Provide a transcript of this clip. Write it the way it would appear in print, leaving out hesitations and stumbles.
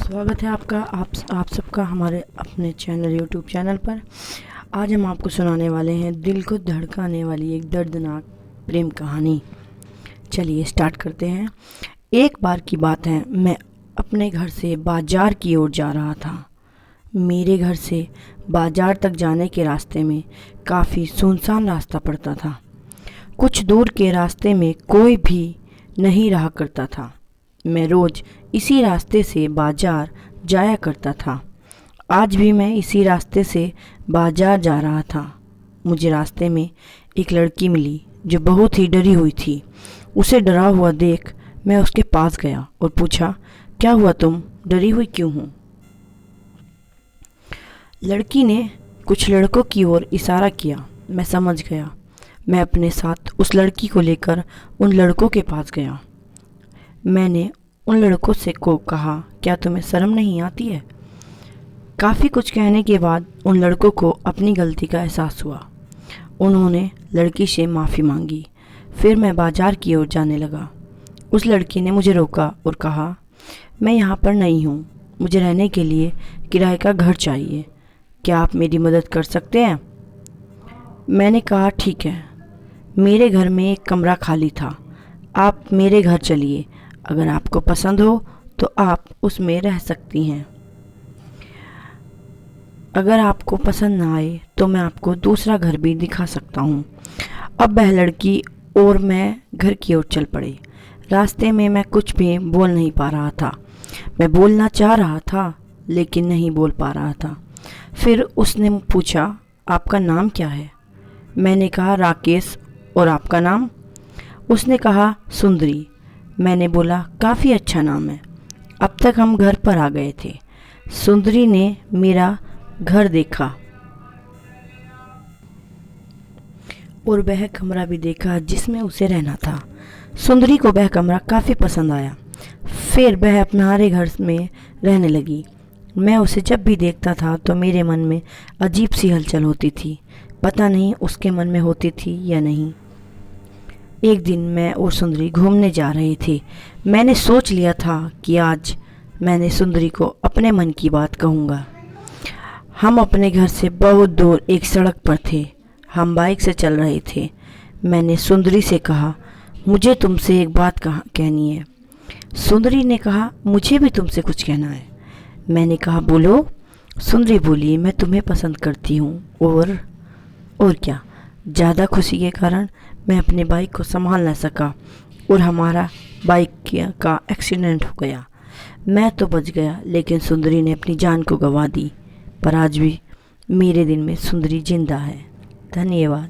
स्वागत है आपका आप सबका हमारे अपने चैनल यूट्यूब चैनल पर। आज हम आपको सुनाने वाले हैं दिल को धड़काने वाली एक दर्दनाक प्रेम कहानी। चलिए स्टार्ट करते हैं। एक बार की बात है, मैं अपने घर से बाज़ार की ओर जा रहा था। मेरे घर से बाज़ार तक जाने के रास्ते में काफ़ी सुनसान रास्ता पड़ता था। कुछ दूर के रास्ते में कोई भी नहीं रहा करता था। मैं रोज़ इसी रास्ते से बाज़ार जाया करता था। आज भी मैं इसी रास्ते से बाज़ार जा रहा था। मुझे रास्ते में एक लड़की मिली जो बहुत ही डरी हुई थी। उसे डरा हुआ देख मैं उसके पास गया और पूछा, क्या हुआ, तुम डरी हुई क्यों हो? लड़की ने कुछ लड़कों की ओर इशारा किया। मैं समझ गया। मैं अपने साथ उस लड़की को लेकर उन लड़कों के पास गया। मैंने उन लड़कों से को कहा, क्या तुम्हें शर्म नहीं आती है? काफ़ी कुछ कहने के बाद उन लड़कों को अपनी गलती का एहसास हुआ। उन्होंने लड़की से माफ़ी मांगी। फिर मैं बाज़ार की ओर जाने लगा। उस लड़की ने मुझे रोका और कहा, मैं यहाँ पर नई हूँ, मुझे रहने के लिए किराए का घर चाहिए, क्या आप मेरी मदद कर सकते हैं? मैंने कहा, ठीक है। मेरे घर में एक कमरा खाली था, आप मेरे घर चलिए, अगर आपको पसंद हो तो आप उसमें रह सकती हैं। अगर आपको पसंद ना आए तो मैं आपको दूसरा घर भी दिखा सकता हूँ। अब वह लड़की और मैं घर की ओर चल पड़े। रास्ते में मैं कुछ भी बोल नहीं पा रहा था। मैं बोलना चाह रहा था लेकिन नहीं बोल पा रहा था। फिर उसने पूछा, आपका नाम क्या है? मैंने कहा, राकेश। और आपका नाम? उसने कहा, सुंदरी। मैंने बोला, काफ़ी अच्छा नाम है। अब तक हम घर पर आ गए थे। सुंदरी ने मेरा घर देखा और वह कमरा भी देखा जिसमें उसे रहना था। सुंदरी को वह कमरा काफ़ी पसंद आया। फिर वह अपने घर में रहने लगी। मैं उसे जब भी देखता था तो मेरे मन में अजीब सी हलचल होती थी। पता नहीं उसके मन में होती थी या नहीं। एक दिन मैं और सुंदरी घूमने जा रहे थे। मैंने सोच लिया था कि आज मैंने सुंदरी को अपने मन की बात कहूँगा। हम अपने घर से बहुत दूर एक सड़क पर थे। हम बाइक से चल रहे थे। मैंने सुंदरी से कहा, मुझे तुमसे एक बात कहनी है। सुंदरी ने कहा, मुझे भी तुमसे कुछ कहना है। मैंने कहा, बोलो। सुंदरी बोली, मैं तुम्हें पसंद करती हूँ। और क्या? ज़्यादा खुशी के कारण मैं अपने बाइक को संभाल न सका और हमारा बाइक का एक्सीडेंट हो गया। मैं तो बच गया लेकिन सुंदरी ने अपनी जान को गंवा दी। पर आज भी मेरे दिल में सुंदरी जिंदा है। धन्यवाद।